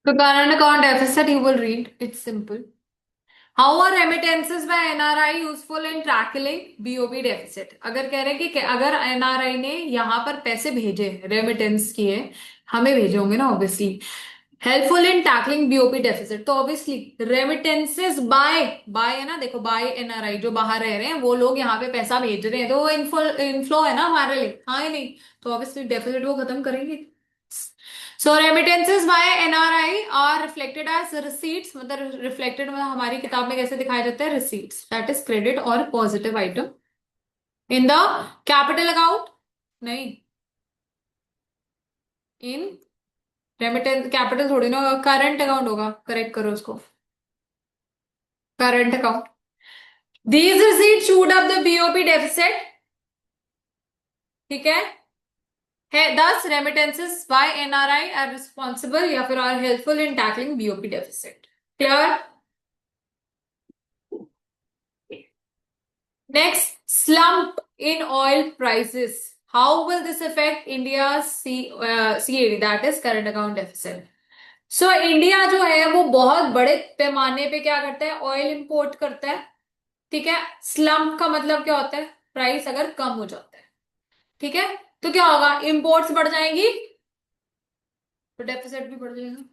तो current account deficit you will read. It's simple. How are remittances by NRI useful in tackling BOP deficit? अगर कह रहे हैं कि अगर NRI ने यहाँ पर पैसे भेजे, रेमिटेंस किए, हमें भेजे होंगे ना obviously, helpful in tackling BOP deficit, तो ऑब्वियसली रेमिटेंसेस बाय बाय है ना, देखो बाय एनआरआई जो बाहर रह रहे हैं वो लोग यहाँ पे पैसा भेज रहे हैं, तो वो इनफ्लो है ना हमारे लिए, हाँ या नहीं? तो ऑब्वियसली डेफिसिट वो खत्म करेंगे। So remittances by NRI are reflected as receipts, मतलब रिफ्लेक्टेड मतलब हमारी किताब में कैसे दिखाया जाता है, रिसीट्स, दैट इज क्रेडिट और positive item in the capital account, नहीं, इन रेमिटेंस कैपिटल थोड़ी ना होगा, करंट अकाउंट होगा, करेक्ट करो उसको, current account. These receipts shoot up the BOP deficit, ठीक है thus remittances by NRI are responsible या फिर are helpful in tackling BOP deficit. Clear? Next, slump in oil prices. How will this affect India's CAD, that is current account deficit? So India जो है वो बहुत बड़े पैमाने पे क्या करता है, ऑयल इंपोर्ट करता है, ठीक है। स्लम्प का मतलब क्या होता है, प्राइस अगर कम हो जाता है, ठीक है, तो क्या होगा, इंपोर्ट्स बढ़ जाएंगी तो डेफिसिट भी बढ़ जाएगा।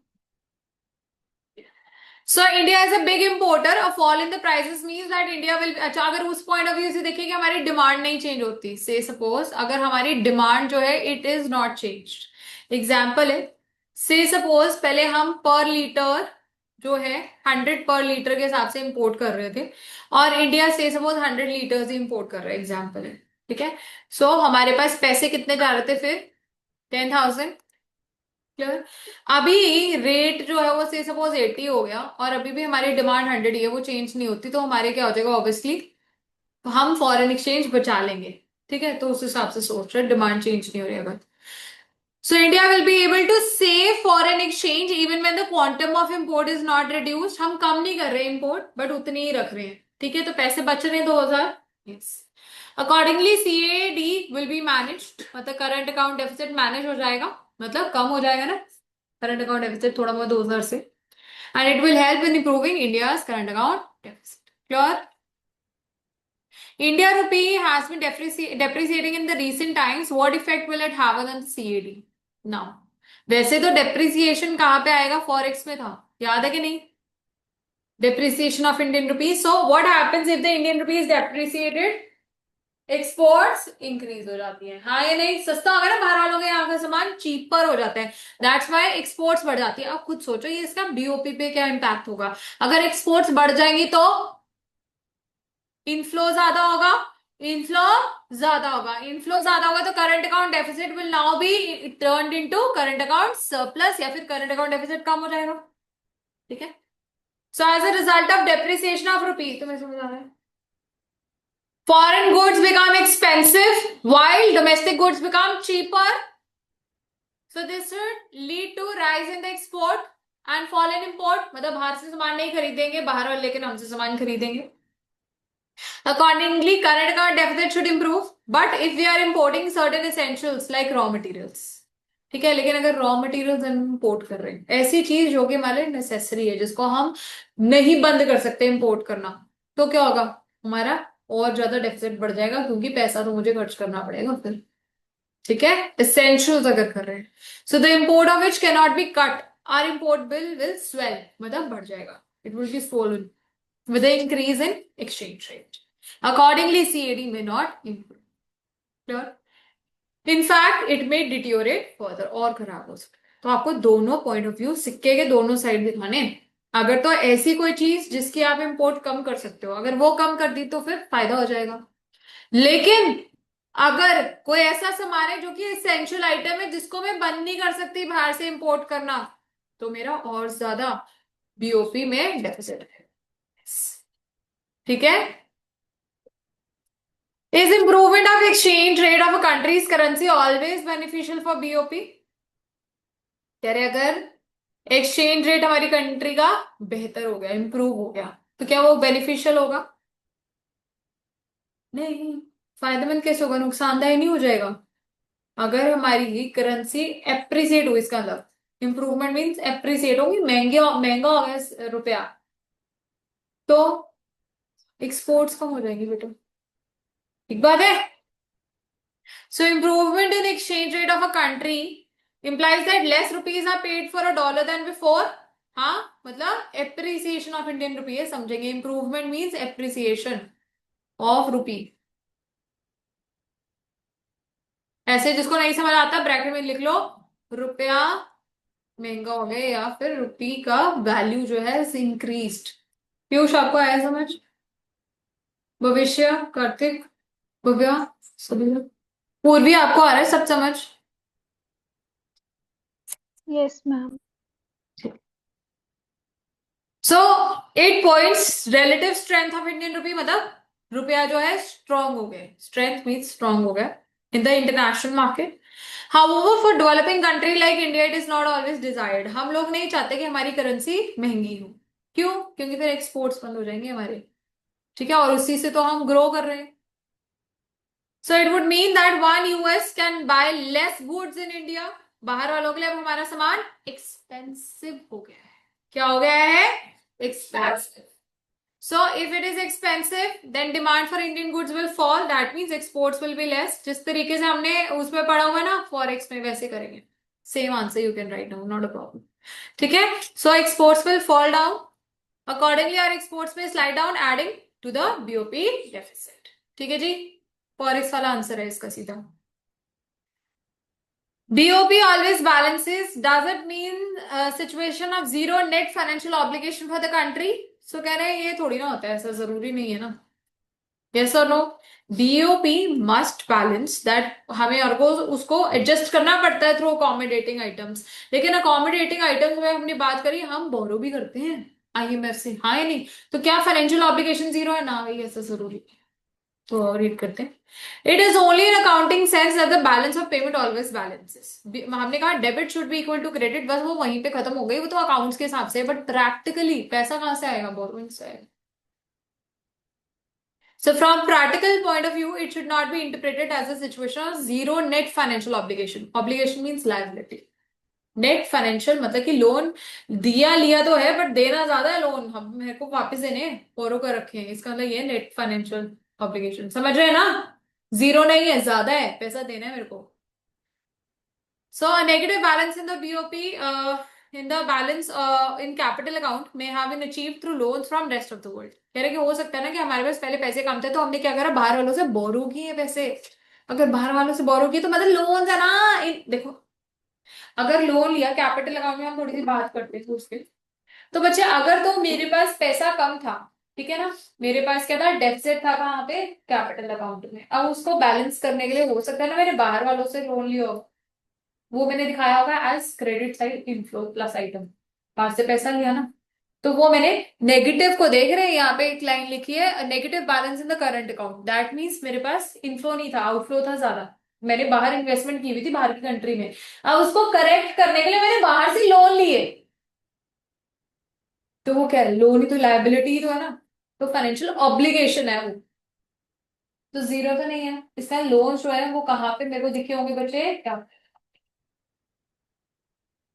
So India is a big importer, a fall in the prices means that India will, अच्छा अगर उस पॉइंट ऑफ व्यू से देखिए कि हमारी डिमांड नहीं चेंज होती, से सपोज अगर हमारी डिमांड जो है it is not changed, example है, से सपोज पहले हम पर लीटर जो है 100 पर लीटर के हिसाब से इंपोर्ट कर रहे थे, और इंडिया से सपोज 100 लीटर्स ही इंपोर्ट कर रहा है, एग्जाम्पल है, ठीक है। सो हमारे पास पैसे कितने जा रहे थे फिर, 10,000। क्लियर? अभी रेट जो है वो से सपोज 80 हो गया और अभी भी हमारी डिमांड 100 ही है, वो चेंज नहीं होती, तो हमारे क्या हो जाएगा ऑब्वियसली, तो हम फॉरेन एक्सचेंज बचा लेंगे, ठीक है, तो उस हिसाब से सोच रहे, डिमांड चेंज नहीं हो रही अगर। So India will be able to save foreign exchange even when the quantum of import is not reduced, हम कम नहीं कर रहे इंपोर्ट बट उतनी ही रख रहे हैं, ठीक है, तो पैसे बच रहे हैं 2,000। Yes, accordingly CAD will be managed, मतलब करंट अकाउंट डेफिसिट मैनेज हो जाएगा, मतलब कम हो जाएगा ना करंट अकाउंट डेफिसिट थोड़ा बहुत 2,000 से, and it will help in improving India's current account deficit. Clear? India rupee has been depreciating in the recent times. What effect will it have on the CAD? Now, वैसे तो depreciation कहाँ पे आएगा, forex में था, याद है कि नहीं, depreciation of Indian rupee. So what happens if the Indian rupee is depreciated? Exports increase हो जाती है, हाँ या नहीं, सस्ता हो गया ना बाहर वालों के यहाँ का सामान, चीपर हो जाता है, दैट्स वाई एक्सपोर्ट्स बढ़ जाती है। अब खुद सोचो ये इसका बीओपी पे क्या इम्पैक्ट होगा, अगर एक्सपोर्ट्स बढ़ जाएंगी तो इनफ्लो ज्यादा होगा, इनफ्लो ज्यादा होगा, इनफ्लो ज्यादा होगा तो current account deficit will now be turned into current account surplus, या फिर करंट अकाउंट डेफिसिट कम हो जाएगा, ठीक है। So as a result of depreciation of rupee, तुम्हें समझ आ रहा है, foreign goods become expensive while domestic goods become cheaper, so this would lead to rise in the export and fall in import, मतलब बाहर से सामान नहीं खरीदेंगे बाहर वाले, लेकिन हमसे सामान खरीदेंगे। Accordingly, current account deficit should improve, but if we are importing certain essentials like raw materials, ठीक है, लेकिन अगर रॉ मटेरियल्स इंपोर्ट कर रहे हैं, ऐसी चीज जो कि हमारे नेसेसरी है, जिसको हम नहीं बंद कर सकते इंपोर्ट करना, तो क्या होगा, हमारा और ज्यादा डेफिसिट बढ़ जाएगा, क्योंकि पैसा तो मुझे खर्च करना पड़ेगा फिर, ठीक है, एसेंशियल्स अगर कर रहे हैं। So the import of which can not be cut, our import bill will swell, मतलब बढ़ जाएगा, it will be swollen with the increase in exchange rate. Accordingly, CAD may not improve. Clear? In fact, it may deteriorate further, और खराब हो सकता है। तो आपको दोनों पॉइंट ऑफ व्यू, सिक्के के दोनों साइड दिखाने हैं। अगर तो ऐसी कोई चीज जिसकी आप इंपोर्ट कम कर सकते हो, अगर वो कम कर दी तो फिर फायदा हो जाएगा, लेकिन अगर कोई ऐसा सामान है जो कि एसेंशियल आइटम है जिसको मैं बंद नहीं कर सकती बाहर से इंपोर्ट करना, तो मेरा और ज्यादा बीओपी में डेफिसिट है, ठीक है। Is improvement of exchange rate of a country's currency always beneficial for BOP? कह रहे अगर एक्सचेंज रेट हमारी कंट्री का बेहतर हो गया, इंप्रूव हो गया, तो क्या वो बेनिफिशियल होगा? नहीं, फायदेमंद कैसे होगा, नुकसानदायक नहीं हो जाएगा अगर हमारी करेंसी एप्रिसिएट हुई, इसका मतलब इंप्रूवमेंट मीन्स एप्रिसिएट होगी, महंगे महंगा हो गया रुपया, तो एक्सपोर्ट्स कम हो जाएंगी बेटा, ठीक बात है। So improvement in exchange rate of a country implies that less rupees are paid for a dollar than before। हाँ, मतलब एप्रिसिएशन ऑफ इंडियन रुपी है, समझेंगे। Improvement means appreciation of rupee. ऐसे जिसको नहीं समझ आता ब्रैकेट में लिख लो, रुपया महंगा हो गया या फिर रुपी का वैल्यू जो है इंक्रीज्ड। पीयूष आपको आया समझ? भविष्य, कार्तिक, भव्या, सभी लोग? पूर्वी आपको आ रहा है सब समझ? Yes ma'am. So 8 points relative strength of Indian rupee, मतलब रुपया जो है स्ट्रांग हो गया, स्ट्रेंथ मीन्स स्ट्रांग हो गया in the international market. However for developing country like India it is not always desired. हम लोग नहीं चाहते कि हमारी करेंसी महंगी हो। क्यों? क्योंकि फिर एक्सपोर्ट्स बंद हो जाएंगे हमारे, ठीक है, और उसी से तो हम ग्रो कर रहे हैं। So it would mean that one US can buy less goods in India. बाहर वालों के लिए अब हमारा सामान एक्सपेंसिव हो गया है। क्या हो गया है? Expensive. So if it is expensive, then demand for Indian goods will fall. That means exports will be less. जिस तरीके से हमने उसमें पढ़ा हुआ है ना फॉरेक्स में, वैसे करेंगे। Same answer you can write down, not a problem. ठीक है? So exports will fall down. Accordingly, our exports may slide down, adding to the BOP deficit. ठीक है जी? फॉरेक्स वाला आंसर है इसका सीधा। BOP always balances. Does it mean situation of zero net financial obligation for the country? So कह रहे हैं ये थोड़ी ना होता है, ऐसा जरूरी नहीं है ना। Yes or no? BOP must balance that। हमें और को उसको एडजस्ट करना पड़ता है थ्रू अकोमोडेटिंग आइटम्स। लेकिन अकोमोडेटिंग आइटम्स में हमने बात करी, हम बोरो भी करते हैं IMF से, हाँ या नहीं? तो क्या फाइनेंशियल ऑब्लिगेशन जीरो है ना भाई? ऐसा जरूरी है। तो रीड करते हैं। It is only in accounting sense that the balance of payment always balances. हमने कहा debit should be equal to credit, बस वो वहीं पे खत्म हो गई, वो तो अकाउंट्स के हिसाब से। बट प्रैक्टिकली पैसा कहां से आएगा? बोरोइंग से आएगा। So from practical point of view, it should not be interpreted as a situation of zero net financial obligation. Obligation means liability. Net financial मतलब कि लोन दिया लिया तो है, बट देना ज्यादा है लोन, हम मेरे को वापस देने हैं, बोरो कर रखे हैं, इसका मतलब ये नेट फाइनेंशियल ऑब्लिगेशन। समझ रहे हैं ना? जीरो नहीं है, ज्यादा है, पैसा देना है मेरे को। So a negative balance in the BOP, in the balance in capital account may have been achieved through loans from rest of the world। कह रहे कि हो सकता है ना कि हमारे पास पहले पैसे कम थे, तो हमने क्या करा, बाहर वालों से बोरो किए पैसे। अगर बाहर वालों से बोरो किए तो मतलब लोन है ना, देखो अगर लोन लिया कैपिटल अकाउंट में, हम थोड़ी सी बात करते थे उसके। तो बच्चे अगर तो मेरे पास पैसा कम था, ठीक है ना, मेरे पास क्या था, डेफिसिट था कहाँ पे, कैपिटल अकाउंट में। अब उसको बैलेंस करने के लिए हो सकता है ना मैंने बाहर वालों से लोन लिया हो, वो मैंने दिखाया होगा as credit side inflow plus item, पास से पैसा लिया ना, तो वो मैंने नेगेटिव को देख रहे हैं, यहाँ पे एक लाइन लिखी है negative balance in the current account. That means मेरे पास इनफ्लो नहीं था, आउटफ्लो था ज्यादा। मैंने बाहर इन्वेस्टमेंट की हुई थी बाहर की कंट्री में, अब उसको करेक्ट करने के लिए मैंने बाहर से लोन लिए। तो वो क्या है, लोन ही तो लाइबिलिटी ही तो है ना, तो फाइनेंशियल ऑब्लिगेशन है वो, तो जीरो तो नहीं है। इसका लोन जो है वो कहाँ पे मेरे को दिखे होंगे बच्चे, क्या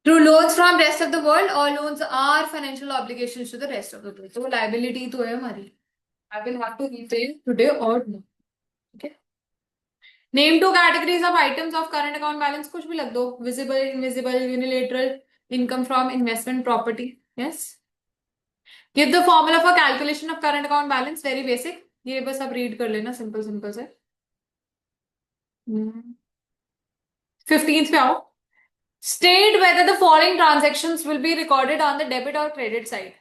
through loans from rest of the world, और loans are financial obligations to the rest of the world, तो वो लाइबिलिटी तो है हमारी। I will have to repay today और नो। ठीक है। Name two categories of items of current account balance, कुछ भी लग दो, visible, invisible, unilateral, income from investment property. Yes. Give the formula for calculation of current account balance, very basic, ये बस आप रीड कर लेना, सिंपल सिंपल से। 15th पे आओ। State whether the following transactions will be recorded on the debit और credit side.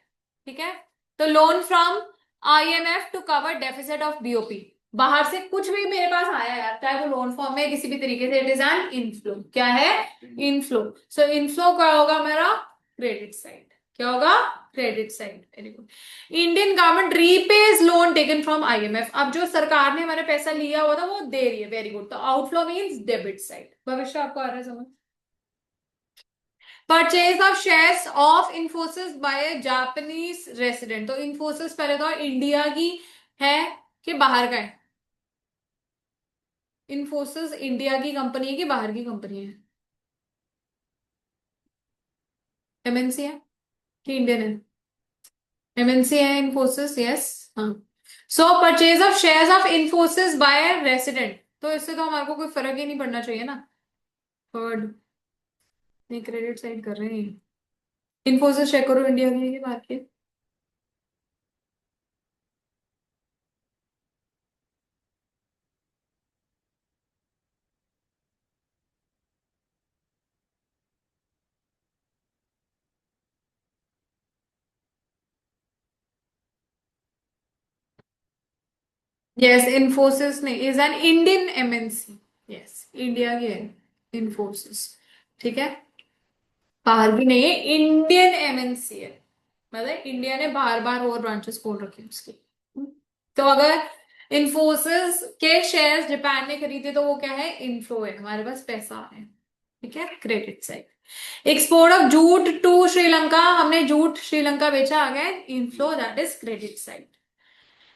ठीक है। तो loan from IMF to cover deficit of BOP, बाहर से कुछ भी मेरे पास आया यार, चाहे वो लोन फॉर्म में किसी भी तरीके से, इट इज एन इनफ्लो। क्या है? इनफ्लो। सो इनफ्लो क्या होगा मेरा? Credit side. क्या होगा? Credit side. Very good. Indian government रीपेज loan taken from IMF, अब जो सरकार ने हमारे पैसा लिया हुआ था वो दे रही है। Very good. तो outflow means debit side. Bhavishya आपको आ रहा है समझ? Purchase of shares of Infosys by Japanese resident, तो इन्फोसिस पहले तो इंडिया की है कि बाहर का है? इन्फोसिस इंडिया की कंपनी है कि बाहर की कंपनी है? एमएनसी है कि इंडियन है? एमएनसी है इन्फोसिस, यस। हाँ। So purchase of shares of Infosys by resident, तो इससे तो हमारे को कोई फर्क ही नहीं पड़ना चाहिए ना। थर्ड, नहीं क्रेडिट साइड कर रहे हैं। इन्फोसिस चेक करो, इंडिया की है ये बात की। यस, इन्फोसिस नहीं, is an Indian MNC. Yes, India की है इन्फोसिस। ठीक है, बाहर की नहीं है, इंडियन एमएनसी है। मतलब इंडिया ने बार बार और ब्रांचेस खोल रखे हैं उसकी। तो अगर इन्फोसिस के शेयर्स जापान ने खरीदे तो वो क्या है, इनफ्लो है, हमारे पास पैसा है। ठीक है, credit side. Export of jute to Sri Lanka, हमने जूट श्रीलंका बेचा, आ गया inflow, that is credit side.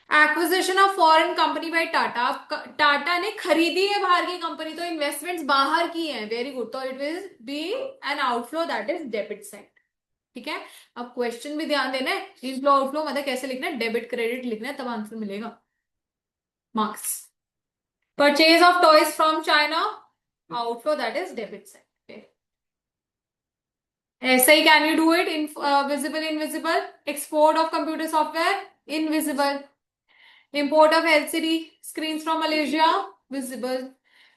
Acquisition of foreign company by Tata, Tata ने खरीदी है बाहर की कंपनी, तो इन्वेस्टमेंट्स बाहर की है, वेरी गुड, तो it will B an outflow, that is debit side. ठीक है, अब क्वेश्चन भी ध्यान देना है, इनफ्लो आउटफ्लो मतलब कैसे लिखना है, डेबिट क्रेडिट लिखना है, तब आंसर मिलेगा, marks. Purchase of toys from China, outflow, that is debit side. ऐसे ही can you do it in visible invisible, export of computer software invisible, import of LCD screens from Malaysia visible,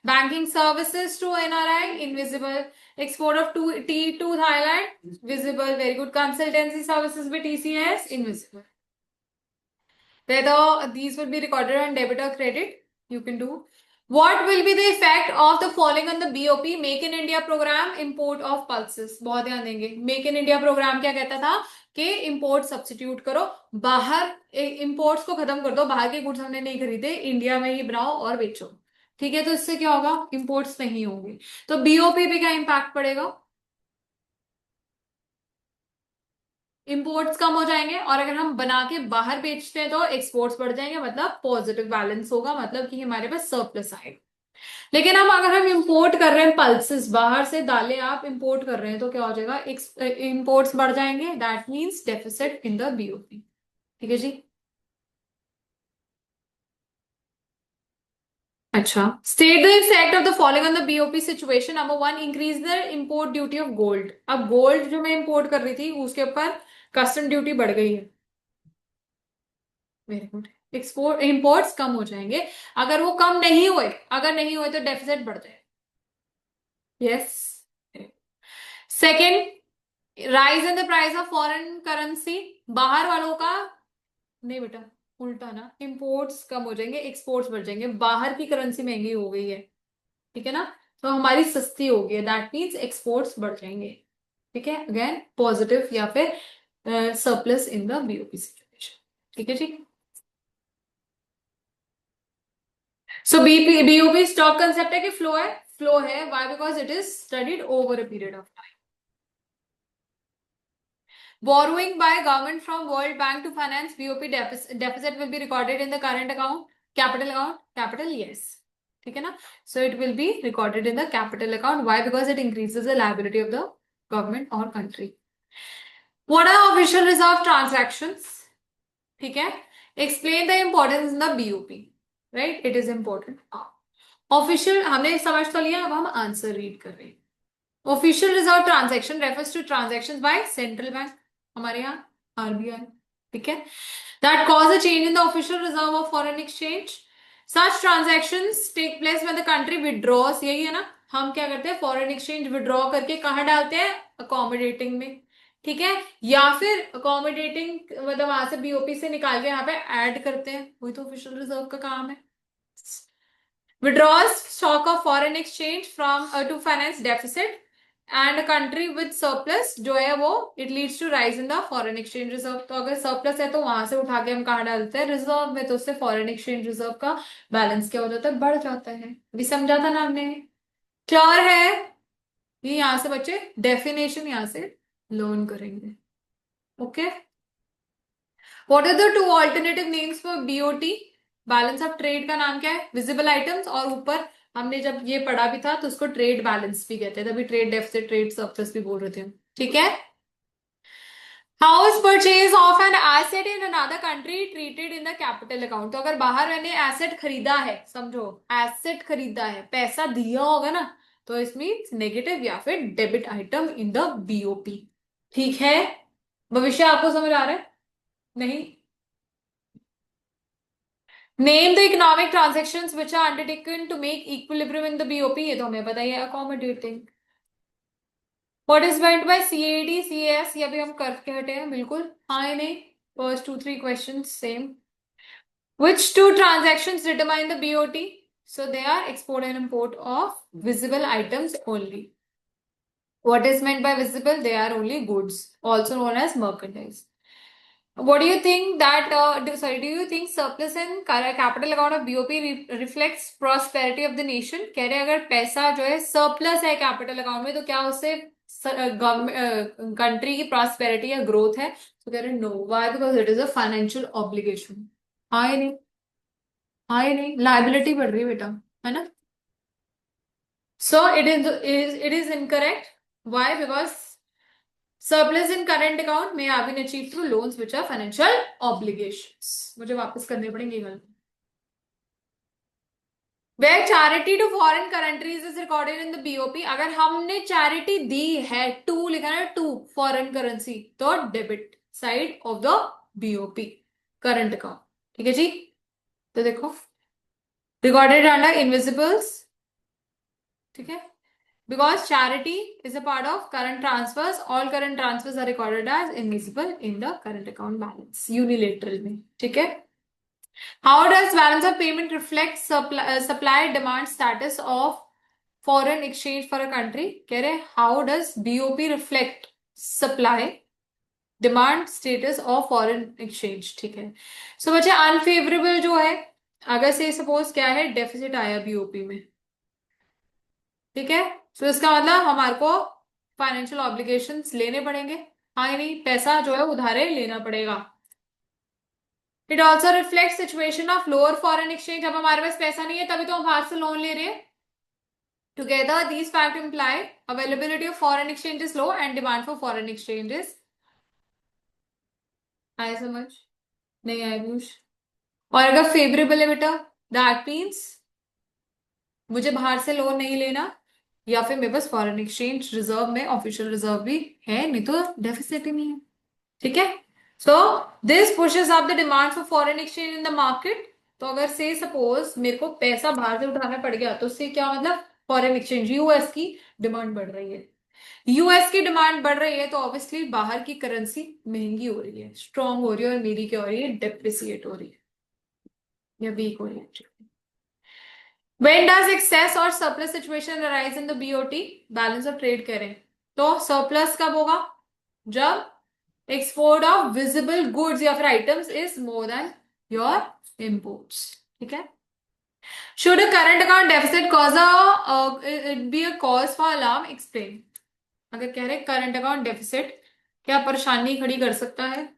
banking services to NRI invisible, export of tea to Thailand visible, very good, consultancy services with TCS invisible. Whether these will be recorded on debit or credit, you can do. What will be the effect of the following on the BOP, Make in India program, import of pulses? बहुत ध्यान देंगे, make in India programme क्या कहता था कि import substitute करो, बाहर imports को खत्म कर दो, बाहर के गुड्स हमने नहीं खरीदे, इंडिया में ही बनाओ और बेचो। ठीक है, तो इससे क्या होगा, इंपोर्ट्स नहीं होंगे, तो बीओपी पे क्या इंपैक्ट पड़ेगा, इंपोर्ट्स कम हो जाएंगे, और अगर हम बना के बाहर बेचते हैं तो एक्सपोर्ट्स बढ़ जाएंगे, मतलब पॉजिटिव बैलेंस होगा, मतलब कि हमारे पास सरप्लस आएगा। लेकिन हम अगर हम इंपोर्ट कर रहे हैं पल्सेस, बाहर से दालें आप इंपोर्ट कर रहे हैं, तो क्या हो जाएगा, इंपोर्ट्स बढ़ जाएंगे, that means deficit in the BOP. ठीक है जी। अच्छा, state the effect of the following on the BOP situation. Number one, increase the import duty of gold, अब गोल्ड जो मैं इंपोर्ट कर रही थी उसके ऊपर कस्टम ड्यूटी बढ़ गई है, वेरी गुड, एक्सपोर्ट इंपोर्ट्स कम हो जाएंगे, अगर वो कम नहीं हुए, अगर नहीं हुए तो डेफिसिट बढ़ जाए। Yes. Second, rise in the price of foreign currency, बाहर वालों का नहीं बेटा, उल्टा ना, इंपोर्ट्स कम हो जाएंगे, एक्सपोर्ट्स बढ़ जाएंगे, बाहर की करेंसी महंगी हो गई है, ठीक है ना, तो हमारी सस्ती हो गई है, दैट मीन्स एक्सपोर्ट्स बढ़ जाएंगे। ठीक है, अगेन पॉजिटिव या फिर surplus in the BOP situation. ठीक है जी। सो बीओपी स्टॉक कंसेप्ट है कि फ्लो है, फ्लो है, why, because it is studied over a period of time. Borrowing by government from World Bank to finance BOP deficit will be recorded in the current account, capital account, capital, yes. ठीक है ना, so it will be recorded in the capital account. Why? Because it increases the liability of the government or country. What are official reserve transactions? ठीक है, explain the importance in the BOP, right? It is important. Official हमने समझ तो लिया, अब हम answer read कर रहे हैं। Official reserve transaction refers to transactions by central bank, हमारे यहाँ आरबीआई। ठीक है, that cause a change in the official reserve of foreign exchange. Such transactions take place when the country withdraws, यही है ना, हम क्या करते हैं, फॉरेन एक्सचेंज विड्रॉ करके कहाँ डालते हैं, अकोमोडेटिंग में। ठीक है, या फिर अकोमोडेटिंग मतलब वहां से बीओपी से निकाल के यहाँ पे ऐड करते हैं, वही तो ऑफिशियल रिजर्व का काम है। Withdraws stock of foreign exchange from to finance deficit and a country with surplus जो है वो it leads to rise in the foreign exchange reserve। तो अगर surplus है तो वहां से उठा के हम कहाँ डालते हैं, रिजर्व में, तो उससे foreign exchange reserve का बैलेंस क्या हो जाता है, बढ़ जाता है। अभी समझा था ना हमने, क्लियर है? ये यहाँ से बच्चे डेफिनेशन यहाँ से लर्न करेंगे। Okay, what are the two alternative names for BOT, balance of trade का नाम क्या है, विजिबल आइटम्स, और ऊपर हमने जब ये पढ़ा भी था तो उसको ट्रेड बैलेंस भी कहते हैं, तभी ट्रेड डेफिसिट ट्रेड सरप्लस भी बोल रहे थे। ठीक है, house purchase of an asset in another country treated in the capital account. तो अगर बाहर मैंने एसेट खरीदा है, समझो एसेट खरीदा है, पैसा दिया होगा ना, तो इसमें नेगेटिव या फिर debit item in the BOP. ठीक है, भविष्य आपको समझ आ रहा है? नहीं? Name the economic transactions which are undertaken to make equilibrium in the BOP. ये तो हमें पता ही है, accommodating. What is meant by CAD CS, ये भी हम करके हटे हैं बिल्कुल। हाँ या नहीं? First two three question same. Which two transactions determine the BOT? So they are export and import of visible items only. What is meant by visible? They are only goods, also known as merchandise. What do you think that, do you think surplus in capital account of BOP reflects prosperity of the nation? कह रहे हैं अगर पैसा जो है surplus है capital account में, तो क्या उससे कंट्री की prosperity या growth है? तो कह रहे हैं no. Why? Because it is a financial obligation. हाँ या नहीं? हाँ या नहीं? लाइबिलिटी बढ़ रही है बेटा, है ना? So it is incorrect. Why? Because surplus in current account may have been achieved through loans which are financial obligations. मुझे वापस करने पड़ेंगे गल. Where charity to foreign countries is recorded in the BOP. अगर हमने चैरिटी दी है, to लिखा है, टू फॉरेन करेंसी, तो debit side of the BOP current account. ठीक है जी? तो देखो, रिकॉर्डेड अंडर इनविजिबल्स. ठीक है? Because charity is a part of current transfers, all current transfers are recorded as invisible in the current account balance unilateral में. ठीक है? How does balance of payment reflect supply demand status of foreign exchange for a country? कह रहे how does BOP reflect supply demand status of foreign exchange? ठीक है. So बच्चे unfavorable जो है, अगर से सपोज क्या है, डेफिसिट आया बीओपी में. ठीक है? तो इसका मतलब हमारे को फाइनेंशियल ऑब्लिगेशंस लेने पड़ेंगे. हाँ या नहीं? पैसा जो है उधारे लेना पड़ेगा. It also reflect situation of lower foreign exchange. अब हमारे पास पैसा नहीं है, तभी तो हम बाहर से लोन ले रहे हैं. Together these fact imply availability of foreign exchange is low and demand for foreign exchanges. आया समझ? नहीं आया पीयूष? और अगर फेवरेबल है बेटा, दैट मीन्स मुझे बाहर से लोन नहीं लेना, या फिर मेरे पास फॉरेन एक्सचेंज रिजर्व में ऑफिशियल रिजर्व भी है, नहीं तो डेफिसिट ही नहीं है. ठीक है? So this pushes up the demand for foreign exchange in the market. तो अगर से सपोज मेरे को पैसा बाहर से उठाना पड़ गया, तो उससे क्या मतलब, फॉरेन एक्सचेंज यूएस की डिमांड बढ़ रही है. यूएस की डिमांड बढ़ रही है तो ऑब्वियसली बाहर की करेंसी महंगी हो रही है, स्ट्रांग हो रही है, और मेरी क्या हो रही है, डेप्रिसिएट हो रही है या वीक हो रही है. When does excess और surplus situation arise in the BOT? Balance of trade करें तो सरप्लस कब होगा? जब एक्सपोर्ट ऑफ विजिबल गुड्स या फिर items is more than your imports. ठीक है? Should a current account deficit cause it be a cause for alarm? Explain. अगर कह रहे करंट अकाउंट डेफिसिट क्या परेशानी खड़ी कर सकता है?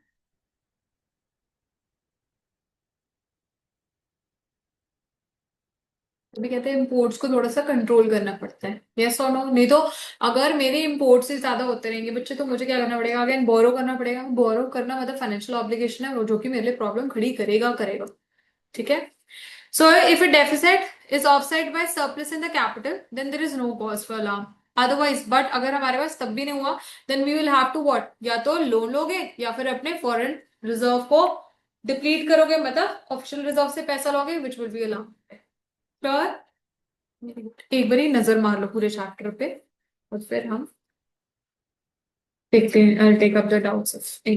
भी कहते हैं इम्पोर्ट्स को थोड़ा सा कंट्रोल करना पड़ता है. यस और नो? नहीं तो अगर मेरे इम्पोर्ट से ज्यादा होते रहेंगे बच्चे, तो मुझे क्या करना पड़ेगा, अगेन बोरो करना पड़ेगा. बोरो करना मतलब फाइनेंशियल ऑब्लिगेशन है, वो जो कि मेरे लिए प्रॉब्लम खड़ी करेगा करेगा. ठीक है? So if a deficit is offset by surplus in the capital, then there is no cause for alarm. Otherwise, but अगर हमारे पास तब भी नहीं हुआ, then we will have to what, या तो लोन लोगे या फिर अपने फॉरेन रिजर्व को डिप्लीट करोगे, मतलब ऑफिशियल रिजर्व से पैसा लोगे, which will be alarm. Sure? एक बार ही नजर मार लो पूरे चैप्टर पे, और फिर हम take up the doubts of